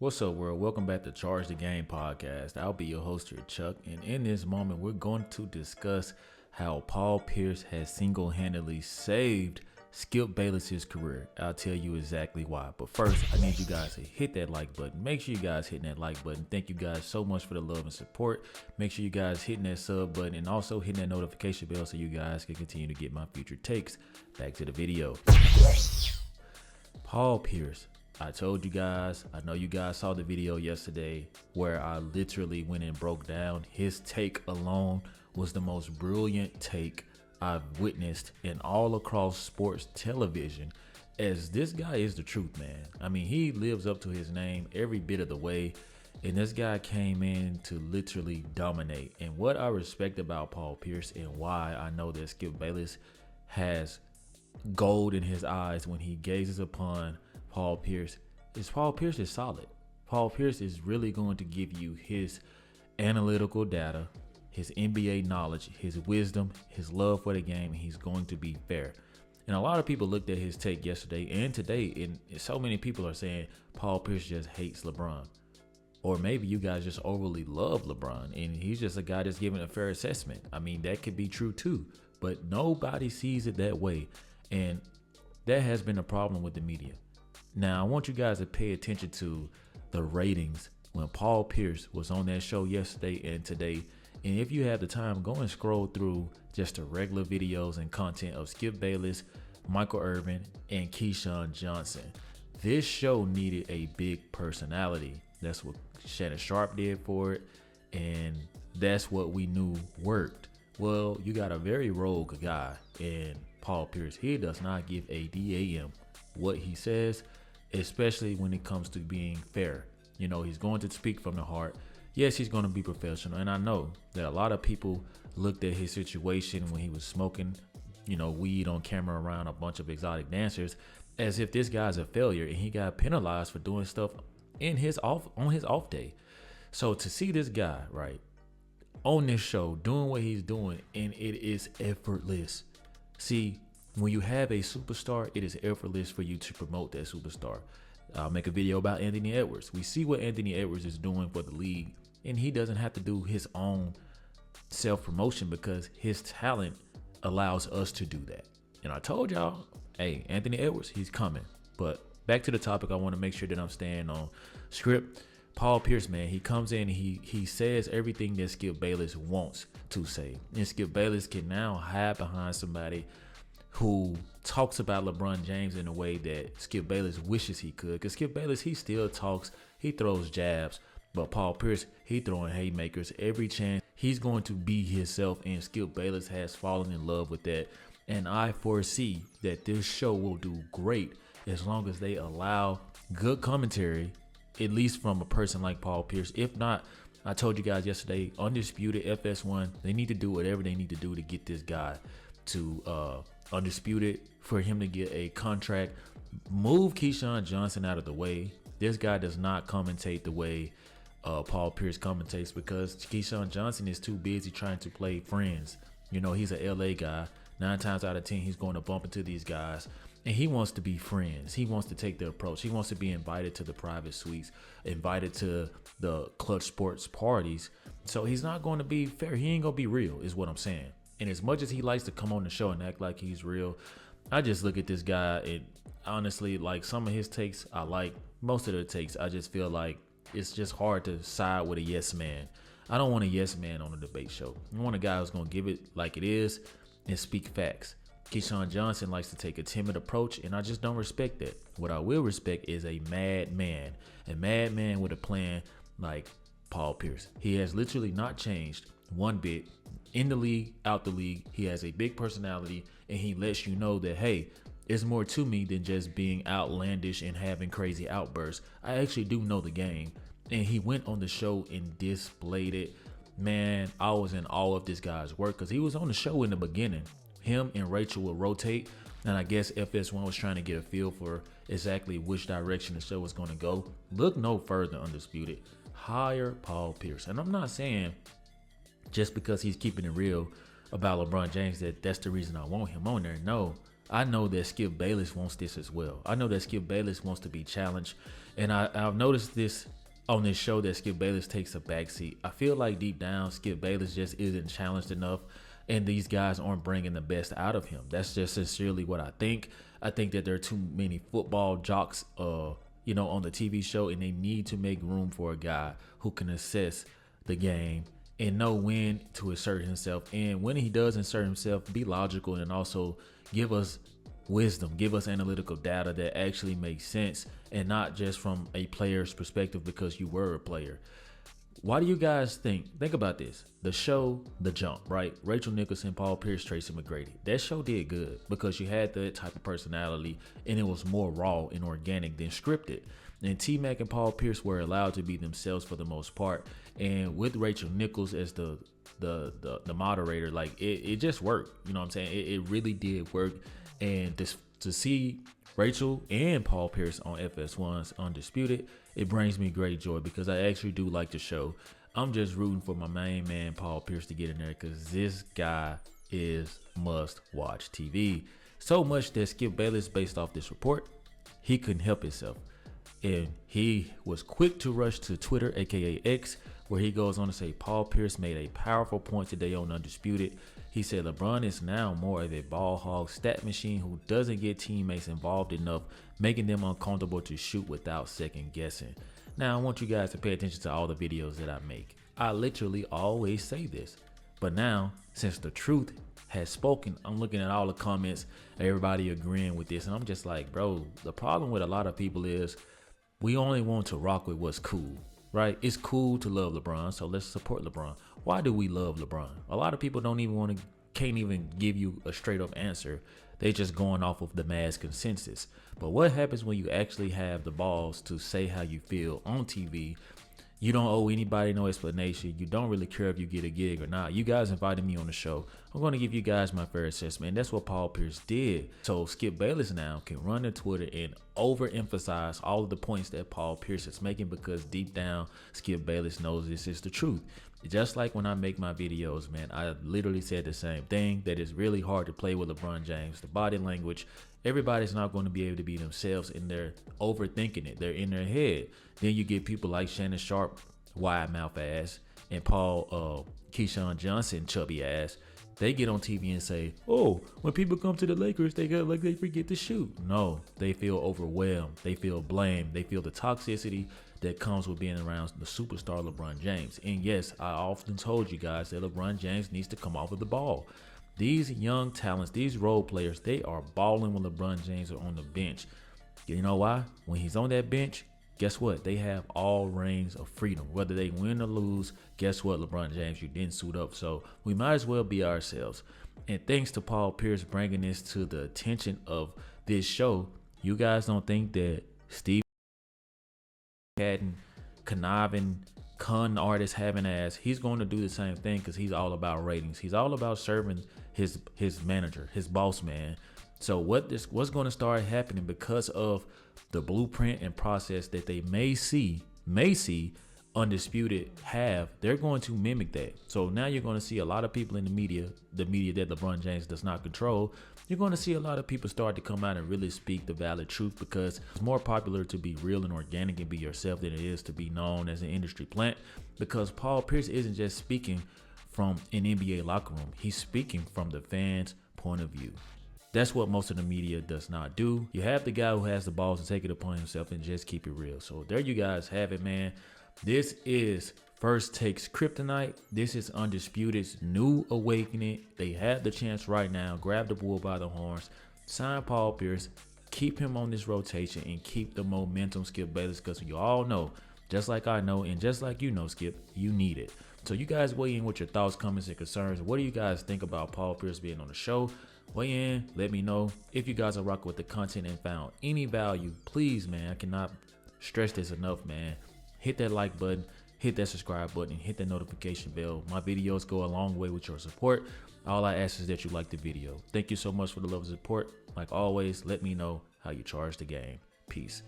What's up, world? Welcome back to Charge the Game podcast. I'll be your host here, Chuck, and in this moment, we're going to discuss how Paul Pierce has single-handedly saved Skip Bayless's career. I'll tell you exactly why. But first, I need you guys to hit that like button. Make sure you guys hitting that like button. Thank you guys so much for the love and support. Make sure you guys hitting that sub button and also hitting that notification bell so you guys can continue to get my future takes. Back to the video. Paul Pierce. I told you guys, I know you guys saw the video yesterday where I literally went and broke down his take alone was the most brilliant take I've witnessed in all across sports television, as this guy is the truth, man. I mean, he lives up to his name every bit of the way, and this guy came in to literally dominate. And what I respect about Paul Pierce and why I know that Skip Bayless has gold in his eyes when he gazes upon Paul Pierce is solid. Paul Pierce is really going to give you his analytical data, his NBA knowledge, his wisdom, his love for the game, and he's going to be fair. And a lot of people looked at his take yesterday and today, and so many people are saying Paul Pierce just hates LeBron. Or maybe you guys just overly love LeBron, and he's just a guy that's giving a fair assessment. I mean, that could be true too, but nobody sees it that way. And that has been a problem with the media. Now, I want you guys to pay attention to the ratings when Paul Pierce was on that show yesterday and today. And if you have the time, go and scroll through just the regular videos and content of Skip Bayless, Michael Irvin, and Keyshawn Johnson. This show needed a big personality. That's what Shannon Sharp did for it. And that's what we knew worked. Well, you got a very rogue guy in Paul Pierce. He does not give a damn what he says, especially when it comes to being fair. You know, he's going to speak from the heart. Yes, he's going to be professional. And I know that a lot of people looked at his situation when he was smoking, weed on camera around a bunch of exotic dancers as if this guy's a failure and he got penalized for doing stuff on his off day. So to see this guy, right, on this show doing what he's doing, and it is effortless. See, when you have a superstar, it is effortless for you to promote that superstar. I'll make a video about Anthony Edwards. We see what Anthony Edwards is doing for the league, and he doesn't have to do his own self-promotion because his talent allows us to do that. And I told y'all, hey, Anthony Edwards, he's coming. But back to the topic, I want to make sure that I'm staying on script. Paul Pierce, man, he comes in, he says everything that Skip Bayless wants to say. And Skip Bayless can now hide behind somebody who talks about LeBron James in a way that Skip Bayless wishes he could. Because Skip Bayless, he still talks, he throws jabs. But Paul Pierce, he throwing haymakers every chance. He's going to be himself, and Skip Bayless has fallen in love with that. And I foresee that this show will do great as long as they allow good commentary, at least from a person like Paul Pierce. If not, I told you guys yesterday, Undisputed, FS1, they need to do whatever they need to do to get this guy to Undisputed, for him to get a contract. Move Keyshawn Johnson out of the way. This guy does not commentate the way Paul Pierce commentates, because Keyshawn Johnson is too busy trying to play friends. He's a LA guy. 9 times out of 10, he's going to bump into these guys, and he wants to be friends. He wants to take the approach. He wants to be invited to the private suites, invited to the Clutch Sports parties. So he's not going to be fair. He ain't going to be real, is what I'm saying. And as much as he likes to come on the show and act like he's real, I just look at this guy and honestly, like, some of his takes I like. Most of the takes, I just feel like it's just hard to side with a yes man. I don't want a yes man on a debate show. I want a guy who's going to give it like it is and speak facts. Keyshawn Johnson likes to take a timid approach, and I just don't respect that. What I will respect is a madman with a plan like Paul Pierce. He has literally not changed one bit. In the league, out the league, he has a big personality, and he lets you know that, hey, it's more to me than just being outlandish and having crazy outbursts. I actually do know the game. And he went on the show and displayed it. Man, I was in awe of this guy's work, because he was on the show in the beginning. Him and Rachel would rotate, and I guess FS1 was trying to get a feel for exactly which direction the show was going to go. Look no further, Undisputed. Hire Paul Pierce. And I'm not saying just because he's keeping it real about LeBron James that's the reason I want him on there. No, I know that Skip Bayless wants this as well. I know that Skip Bayless wants to be challenged. And I've noticed this on this show, that Skip Bayless takes a backseat. I feel like deep down, Skip Bayless just isn't challenged enough, and these guys aren't bringing the best out of him. That's just sincerely what I think. I think that there are too many football jocks, on the TV show, and they need to make room for a guy who can assess the game and know when to assert himself. And when he does insert himself, be logical and also give us wisdom, give us analytical data that actually makes sense, and not just from a player's perspective because you were a player. Why do you guys think about this? The show, The Jump, right? Rachel Nicholson, Paul Pierce, Tracy McGrady. That show did good because you had that type of personality, and it was more raw and organic than scripted. And T-Mac and Paul Pierce were allowed to be themselves for the most part. And with Rachel Nichols as the moderator, like it just worked. You know what I'm saying? It really did work. And to see Rachel and Paul Pierce on FS1's Undisputed, it brings me great joy because I actually do like the show. I'm just rooting for my main man, Paul Pierce, to get in there because this guy is must-watch TV. So much that Skip Bayless, based off this report, he couldn't help himself. And he was quick to rush to Twitter, aka X, where he goes on to say Paul Pierce made a powerful point today on Undisputed. He said LeBron is now more of a ball hog stat machine who doesn't get teammates involved enough, making them uncomfortable to shoot without second guessing. Now I want you guys to pay attention to all the videos that I make. I literally always say this, but now since the truth has spoken, I'm looking at all the comments, everybody agreeing with this, and I'm just like, bro, the problem with a lot of people is we only want to rock with what's cool, right? It's cool to love LeBron, so let's support LeBron. Why do we love LeBron? A lot of people can't even give you a straight up answer. They just going off of the mass consensus. But what happens when you actually have the balls to say how you feel on TV? You don't owe anybody no explanation. You don't really care if you get a gig or not. You guys invited me on the show. I'm going to give you guys my fair assessment. And that's what Paul Pierce did. So Skip Bayless now can run to Twitter and overemphasize all of the points that Paul Pierce is making because deep down, Skip Bayless knows this is the truth. Just like when I make my videos, man, I literally said the same thing, that it's really hard to play with LeBron James. The body language, everybody's not going to be able to be themselves, and they're overthinking it. They're in their head. Then you get people like Shannon Sharp, wide mouth ass, and Keyshawn Johnson, chubby ass. They get on TV and say, oh, when people come to the Lakers, they forget to shoot. No, they feel overwhelmed. They feel blamed. They feel the toxicity that comes with being around the superstar LeBron James. And yes, I often told you guys that LeBron James needs to come off of the ball. These young talents, these role players, they are balling when LeBron James are on the bench. You know why? When he's on that bench, guess what? They have all reigns of freedom. Whether they win or lose, guess what, LeBron James, you didn't suit up. So we might as well be ourselves. And thanks to Paul Pierce bringing this to the attention of this show, you guys don't think that Steve Cadden, conniving, con artist having ass, he's going to do the same thing because he's all about ratings. He's all about serving his manager, his boss man. So what's going to start happening because of the blueprint and process that they may see Undisputed have, they're going to mimic that. So now you're going to see a lot of people in the media that LeBron James does not control. You're going to see a lot of people start to come out and really speak the valid truth because it's more popular to be real and organic and be yourself than it is to be known as an industry plant, because Paul Pierce isn't just speaking from an NBA locker room. He's speaking from the fans' point of view. That's what most of the media does not do. You have the guy who has the balls to take it upon himself and just keep it real. So there you guys have it, man. This is First Take's Kryptonite. This is Undisputed's new awakening. They have the chance right now. Grab the bull by the horns. Sign Paul Pierce. Keep him on this rotation and keep the momentum, Skip Bayless, because you all know, just like I know and just like you know, Skip, you need it. So you guys weigh in with your thoughts, comments, and concerns. What do you guys think about Paul Pierce being on the show? Weigh in, let me know. If you guys are rocking with the content and found any value, please, man, I cannot stress this enough, man. Hit that like button, hit that subscribe button, hit that notification bell. My videos go a long way with your support. All I ask is that you like the video. Thank you so much for the love and support. Like always, let me know how you charge the game. Peace.